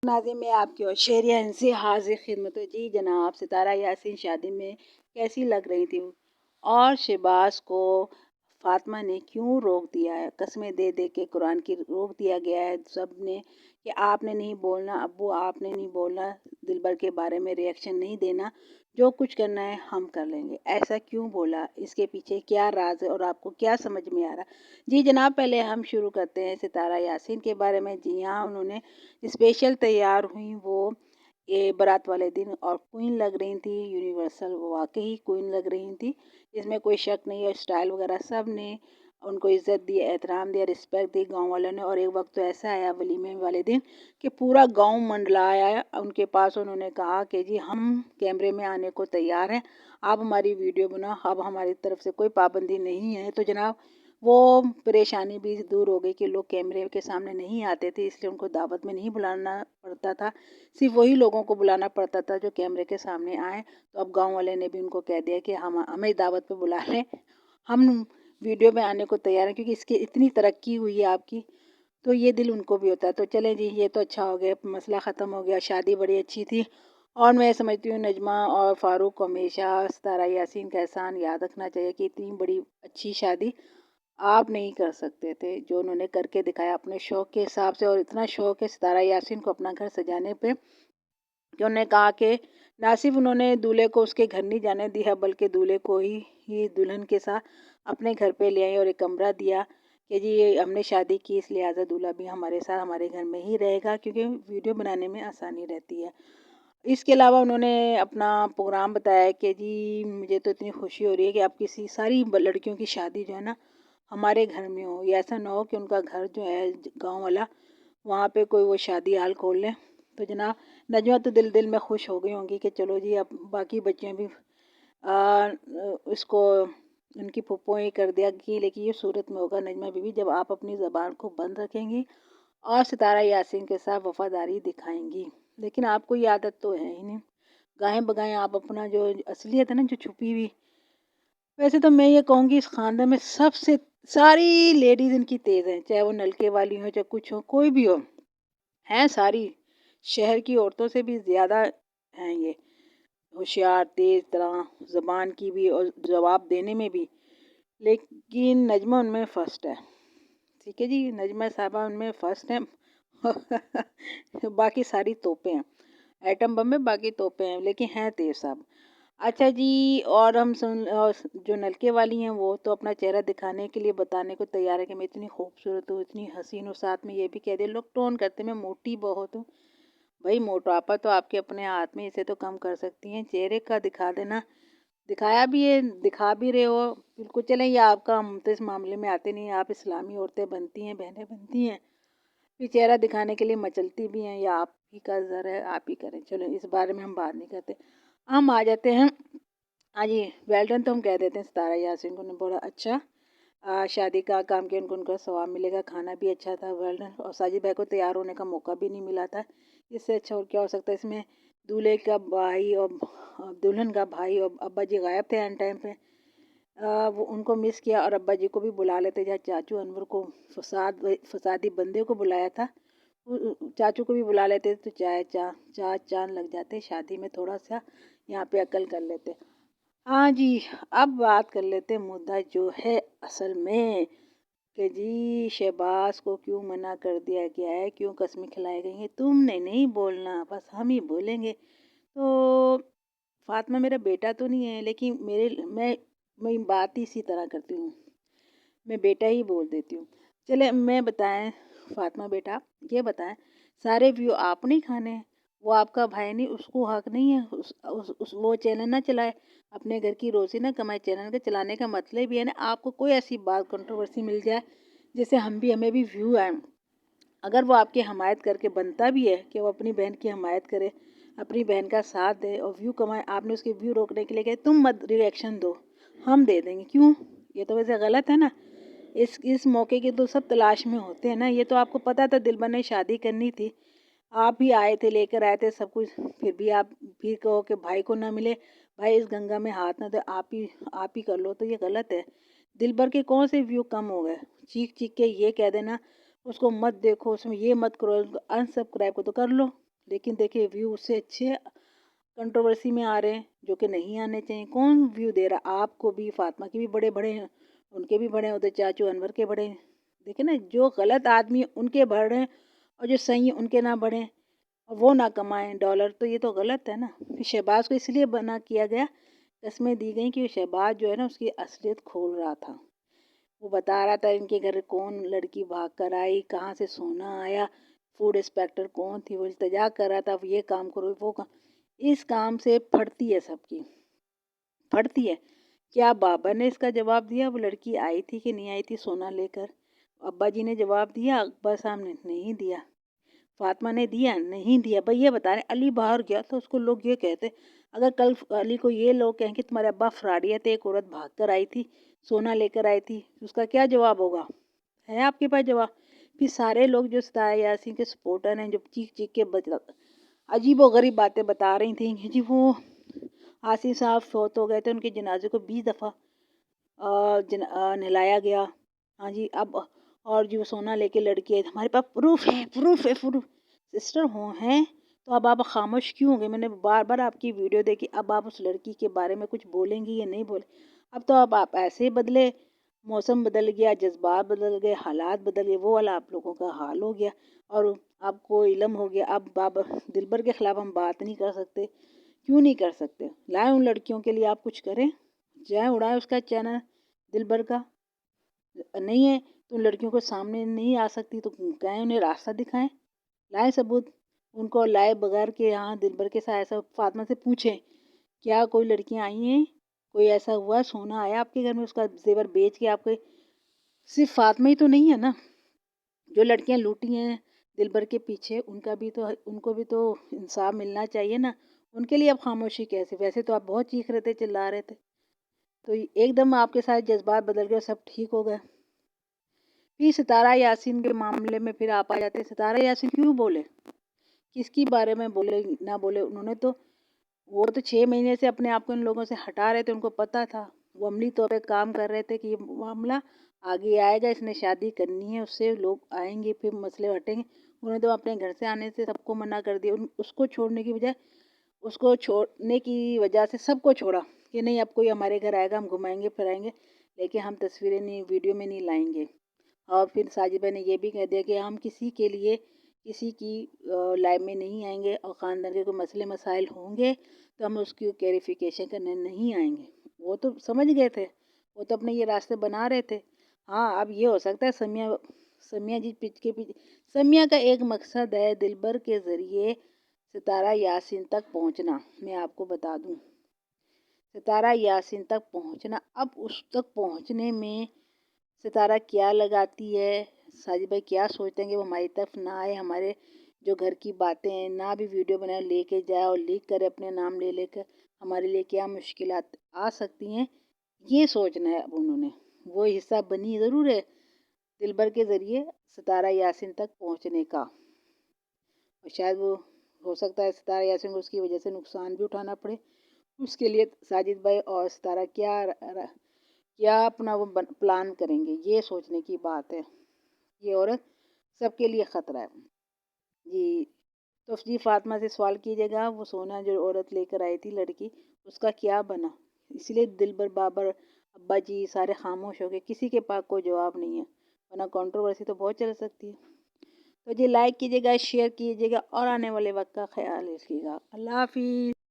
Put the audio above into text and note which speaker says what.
Speaker 1: ناظرین میں آپ کی اور شہریان سے حاضر خدمت ہوں۔ جی جناب، ستارہ یاسین شادی میں کیسی لگ رہی تھی اور شہباز کو فاطمہ نے کیوں روک دیا ہے؟ قسمیں دے دے کے قرآن کی روک دیا گیا ہے سب نے کہ آپ نے نہیں بولنا، ابو آپ نے نہیں بولنا، دلبر کے بارے میں ریئیکشن نہیں دینا، جو کچھ کرنا ہے ہم کر لیں گے۔ ایسا کیوں بولا؟ اس کے پیچھے کیا راز ہے اور آپ کو کیا سمجھ میں آ رہا؟ جی جناب، پہلے ہم شروع کرتے ہیں ستارہ یاسین کے بارے میں۔ جی ہاں، انہوں نے اسپیشل تیار ہوئیں وہ یہ بارات والے دن اور کوئن لگ رہی تھی، یونیورسل واقعی کوئن لگ رہی تھی، اس میں کوئی شک نہیں ہے۔ اسٹائل وغیرہ سب نے ان کو عزت دی، احترام دیا، رسپیکٹ دی گاؤں والوں نے۔ اور ایک وقت تو ایسا آیا ولیمے والے دن کہ پورا گاؤں منڈلایا ان کے پاس، انہوں نے کہا کہ جی ہم کیمرے میں آنے کو تیار ہیں، آپ ہماری ویڈیو بناؤ، اب ہماری طرف سے کوئی پابندی نہیں ہے۔ تو جناب وہ پریشانی بھی دور ہو گئی کہ لوگ کیمرے کے سامنے نہیں آتے تھے، اس لیے ان کو دعوت میں نہیں بلانا پڑتا تھا، صرف وہی لوگوں کو بلانا پڑتا تھا جو کیمرے کے سامنے آئیں۔ تو اب گاؤں والے نے بھی ان کو کہہ دیا کہ ہمیں دعوت پہ بلا لیں، ہم ویڈیو میں آنے کو تیار ہیں، کیونکہ اس کی اتنی ترقی ہوئی ہے آپ کی، تو یہ دل ان کو بھی ہوتا ہے۔ تو چلیں جی، یہ تو اچھا ہو گیا، مسئلہ ختم ہو گیا، شادی بڑی اچھی تھی۔ اور میں سمجھتی ہوں نجمہ اور فاروق کو ہمیشہ ستارہ یاسین کا احسان یاد رکھنا چاہیے کہ اتنی بڑی اچھی شادی آپ نہیں کر سکتے تھے، جو انہوں نے کر کے دکھایا اپنے شوق کے حساب سے۔ اور اتنا شوق ہے ستارہ یاسین کو اپنا گھر سجانے پہ کہ انہوں نے کہا کہ نہ صرف انہوں نے دولہے کو اس کے گھر نہیں جانے دیا، بلکہ دولہے کو ہی دلہن کے ساتھ اپنے گھر پہ لے آئے اور ایک کمرہ دیا کہ جی ہم نے شادی کی، اس لہٰذا دولہا بھی ہمارے ساتھ ہمارے گھر میں ہی رہے گا، کیونکہ ویڈیو بنانے میں آسانی رہتی ہے۔ اس کے علاوہ انہوں نے اپنا پروگرام بتایا کہ جی مجھے تو اتنی خوشی ہو رہی ہے کہ آپ کسی ساری لڑکیوں کی شادی جو ہے نا ہمارے گھر میں ہو، یا ایسا نہ ہو کہ ان کا گھر جو ہے گاؤں والا وہاں پہ کوئی وہ شادی ہال کھول لیں۔ تو جناب نجمہ تو دل میں خوش ہو گئی ہوں گی کہ چلو جی اب باقی بچیاں بھی اس کو ان کی پھپھو ہی کر دیا گی، لیکن یہ صورت میں ہوگا نجمہ بیوی جب آپ اپنی زبان کو بند رکھیں گی اور ستارہ یاسین کے ساتھ وفاداری دکھائیں گی۔ لیکن آپ کو یہ عادت تو ہے ہی نہیں، گاہیں بگائیں آپ اپنا جو اصلیت ہے نا جو چھپی ہوئی۔ ویسے تو میں یہ کہوں گی اس خاندان میں سب سے ساری لیڈیز ان کی تیز ہیں، چاہے وہ نلکے والی ہوں، چاہے کچھ ہو، کوئی بھی ہو، ہیں ساری شہر کی عورتوں سے بھی زیادہ ہیں یہ ہوشیار، تیز طرح زبان کی بھی اور جواب دینے میں بھی۔ لیکن نجمہ ان میں فرسٹ ہے، ٹھیک ہے جی، نجمہ صاحبہ ان میں فرسٹ ہیں باقی ساری توپیں ہیں، ایٹم بم میں باقی توپیں ہیں، لیکن ہیں تیز صاحب۔ اچھا جی، اور ہم جو نلکے والی ہیں وہ تو اپنا چہرہ دکھانے کے لیے بتانے کو تیار ہے کہ میں اتنی خوبصورت ہوں، اتنی حسین ہوں، ساتھ میں یہ بھی کہہ دے، لوگ ٹون کرتے میں موٹی بہت ہوں۔ بھائی موٹاپا تو آپ کے اپنے ہاتھ میں، اسے تو کم کر سکتی ہیں، چہرے کا دکھا دینا، دکھایا بھی ہے، دکھا بھی رہے ہو بالکل۔ چلیں یہ آپ کا، ہم تو اس معاملے میں آتے نہیں ہیں، آپ اسلامی عورتیں بنتی ہیں، بہنیں بنتی ہیں، پھر چہرہ دکھانے کے لیے مچلتی بھی ہیں، یا آپ ہی کا ذر ہے آپ ہی کریں، چلو اس بارے میں ہم بات نہیں کرتے۔ ہم آ جاتے ہیں، ہاں جی ویل ڈن تو ہم کہہ دیتے ہیں ستارہ یاسین کو، نے بڑا اچھا شادی کا کام کیا، ان کا ثواب ملے گا، کھانا بھی اچھا تھا، ویل ڈن۔ اور ساجد بھائی کو تیار ہونے کا موقع بھی نہیں ملا تھا، اس سے اچھا اور کیا ہو سکتا ہے۔ اس میں دولہے کا بھائی اور دلہن کا بھائی اور ابا جی غائب تھے اینڈ ٹائم پہ، وہ ان کو مس کیا، اور ابا جی کو بھی بلا لیتے، جہاں چاچو انور کو فسادی بندے کو بلایا تھا، چاچو کو بھی بلا لیتے تو چار چاند لگ جاتے، شادی میں تھوڑا سا یہاں پہ عقل کر لیتے۔ ہاں جی، اب بات کر لیتے مدعا جو ہے اصل میں، کہ جی شہباز کو کیوں منع کر دیا گیا ہے، کیوں قسمیں کھلائی گئی ہیں، تم نے نہیں بولنا، بس ہم ہی بولیں گے۔ تو فاطمہ میرا بیٹا تو نہیں ہے، لیکن میں بات ہی اسی طرح کرتی ہوں، میں بیٹا ہی بول دیتی ہوں۔ چلے میں بتائیں فاطمہ بیٹا، یہ بتائیں سارے ویو آپ نہیں کھانے ہیں، وہ آپ کا بھائی نہیں، اس کو حق نہیں ہے وہ چینل نہ چلائے، اپنے گھر کی روزی نہ کمائے، چینل کے چلانے کا مطلب یہ ہے نا آپ کو کوئی ایسی بات کنٹروورسی مل جائے جس سے ہمیں بھی ویو آئیں، اگر وہ آپ کی حمایت کر کے بنتا بھی ہے کہ وہ اپنی بہن کی حمایت کرے، اپنی بہن کا ساتھ دے اور ویو کمائے، آپ نے اس کے ویو روکنے کے لیے کہے تم مت ریئیکشن دو، ہم دے دیں گے، کیوں؟ یہ تو ویسے غلط ہے نا، اس موقع کی تو سب تلاش میں ہوتے ہیں نا، یہ تو آپ کو پتہ تھا دلبر نے شادی کرنی تھی، آپ بھی آئے تھے، لے کر آئے تھے سب کچھ، پھر بھی آپ بھی کہو کہ بھائی کو نہ ملے، بھائی اس گنگا میں ہاتھ نہ دے، آپ ہی کر لو، تو یہ غلط ہے۔ دلبر کے کون سے ویو کم ہو گئے؟ چیخ چیخ کے یہ کہہ دینا اس کو مت دیکھو، اس میں یہ مت کرو، ان سبسکرائب کو تو کر لو، لیکن دیکھیں ویو اس سے اچھے کنٹروورسی میں آ رہے ہیں جو کہ نہیں آنے چاہیے. کون ویو دے رہا؟ آپ کو بھی، فاطمہ کے بھی بڑے بڑے ہیں، ان کے بھی بڑے ہوتے، چاچو انور کے بڑے ہیں. دیکھیں نا، جو غلط آدمی ان کے بڑھ رہے ہیں اور جو صحیح ہیں ان کے نہ بڑھیں اور وہ نہ کمائیں ڈالر، تو یہ تو غلط ہے نا. پھر شہباز کو اس لیے بنا کیا گیا، قسمیں دی گئیں کہ شہباز جو ہے نا اس کی اصلیت کھول رہا تھا. وہ بتا رہا تھا ان کے گھر کون لڑکی بھاگ کر آئی، کہاں سے سونا آیا، فوڈ انسپیکٹر کون تھی، وہ التجا کر رہا تھا یہ کام کرو وہ کام. اس کام سے پھٹتی ہے سب کی، پھٹتی ہے. کیا بابا نے اس کا جواب دیا وہ لڑکی آئی تھی کہ نہیں آئی تھی سونا لے کر؟ ابا جی نے جواب دیا؟ اکبر صاحب نے نہیں دیا. فاطمہ نے دیا؟ نہیں دیا. بھئی یہ بتا رہے علی باہر گیا تو اس کو لوگ یہ کہتے، اگر کل علی کو یہ لوگ کہیں کہ تمہارے ابا فراڈیت، ایک عورت بھاگ کر آئی تھی، سونا لے کر آئی تھی، اس کا کیا جواب ہوگا؟ ہے آپ کے پاس جواب؟ پھر سارے لوگ جو ستارہ یاسین کے سپورٹر ہیں جو چیخ چیخ کے عجیب و غریب باتیں بتا رہی تھیں کہ جی وہ آصف صاحب فوت ہو گئے تھے، ان کے جنازے کو 20 دفعہ نہلایا گیا. ہاں جی، اب اور جو سونا لے کے لڑکی ہے، ہمارے پاس پروف ہے، پروف ہے، پروف. سسٹر ہیں تو اب آپ خاموش کیوں ہوں گے؟ میں نے بار بار آپ کی ویڈیو دیکھی، اب آپ اس لڑکی کے بارے میں کچھ بولیں گی یا نہیں بولیں؟ اب تو اب آپ ایسے ہی بدلے، موسم بدل گیا، جذبات بدل گئے، حالات بدل گئے، وہ والا آپ لوگوں کا حال ہو گیا اور آپ کو علم ہو گیا. اب بابا دلبر کے خلاف ہم بات نہیں کر سکتے. کیوں نہیں کر سکتے؟ لائیں ان لڑکیوں کے لیے آپ کچھ کریں، جائیں اڑائیں اس کا چینل دلبر کا. نہیں ہے تو ان لڑکیوں کو سامنے نہیں آ سکتی تو کہیں انہیں راستہ دکھائیں، لائیں ثبوت. ان کو لائے بغیر کہ ہاں دلبر کے ساتھ ایسا، فاطمہ سے پوچھیں کیا کوئی لڑکیاں آئی ہیں، کوئی ایسا ہوا سونا آیا آپ کے گھر میں اس کا زیور بیچ کے آپ کے؟ صرف فاطمہ ہی تو نہیں ہے نا، جو لڑکیاں لوٹی ہیں دلبر کے پیچھے، ان کو بھی تو انصاف ملنا چاہیے نا. ان کے لیے اب خاموشی کیسے؟ ویسے تو آپ بہت چیخ رہے تھے، چلا رہے تھے، تو ایک دم آپ کے ساتھ جذبات بدل گئے، سب ٹھیک ہو گئے. پھر ستارہ یاسین کے معاملے میں پھر آپ آ جاتے ہیں. ستارہ یاسین کیوں بولے؟ کس کی بارے میں بولے نہ بولے؟ انہوں نے تو، وہ تو 6 مہینے سے اپنے آپ کو ان لوگوں سے ہٹا رہے تھے، ان کو پتہ تھا، وہ عملی طور پہ کام کر رہے تھے کہ یہ معاملہ آگے آئے گا، اس نے شادی کرنی ہے، اس سے لوگ آئیں گے، پھر مسئلے ہٹیں گے. انہوں نے تو اپنے گھر سے آنے سے سب کو منع کر دیا. اس کو چھوڑنے کی بجائے، اس کو چھوڑنے کی وجہ سے سب کو چھوڑا کہ نہیں اب کوئی ہمارے گھر آئے گا ہم گھمائیں گے پھرائیں گے، لیکن ہم تصویریں نہیں، ویڈیو میں نہیں لائیں گے. اور پھر ساجد بھائی نے یہ بھی کہہ دیا کہ ہم کسی کے لیے کسی کی لائف میں نہیں آئیں گے، اور خاندان کے کوئی مسئلے مسائل ہوں گے تو ہم اس کی کلیریفیکیشن کرنے نہیں آئیں گے. وہ تو سمجھ گئے تھے، وہ تو اپنے یہ راستے بنا رہے تھے. ہاں اب یہ ہو سکتا ہے سمیہ جی کے پیچھے، سمیہ کا ایک مقصد ہے دلبر کے ذریعے ستارہ یاسین تک پہنچنا. میں آپ کو بتا دوں، ستارہ یاسین تک پہنچنا. اب اس تک پہنچنے میں ستارہ کیا لگاتی ہے، ساجد بھائی کیا سوچتے ہیں کہ وہ ہماری طرف نہ آئے، ہمارے جو گھر کی باتیں ہیں نہ بھی ویڈیو بنائے لے کے جائے اور لیک کرے اپنے نام لے لے کر، ہمارے لیے کیا مشکلات آ سکتی ہیں، یہ سوچنا ہے. اب انہوں نے وہ حصہ بنی ضرور ہے دلبر کے ذریعے ستارہ یاسین تک پہنچنے کا، اور شاید وہ ہو سکتا ہے ستارہ یاسین کو اس کی وجہ سے نقصان بھی اٹھانا پڑے. اس کے لیے ساجد بھائی اور ستارہ کیا اپنا وہ پلان کریں گے، یہ سوچنے کی بات ہے. یہ عورت سب کے لیے خطرہ ہے. جی تو جی فاطمہ سے سوال کیجیے گا وہ سونا جو عورت لے کر آئی تھی لڑکی، اس کا کیا بنا؟ اس لیے دلبر بابر ابا جی سارے خاموش ہو گئے، کسی کے پاس کوئی جواب نہیں ہے، ورنہ کنٹروورسی تو بہت چل سکتی ہے. تو جی لائک کیجیے گا، شیئر کیجیے گا، اور آنے والے وقت کا خیال رکھیے گا. اللہ حافظ.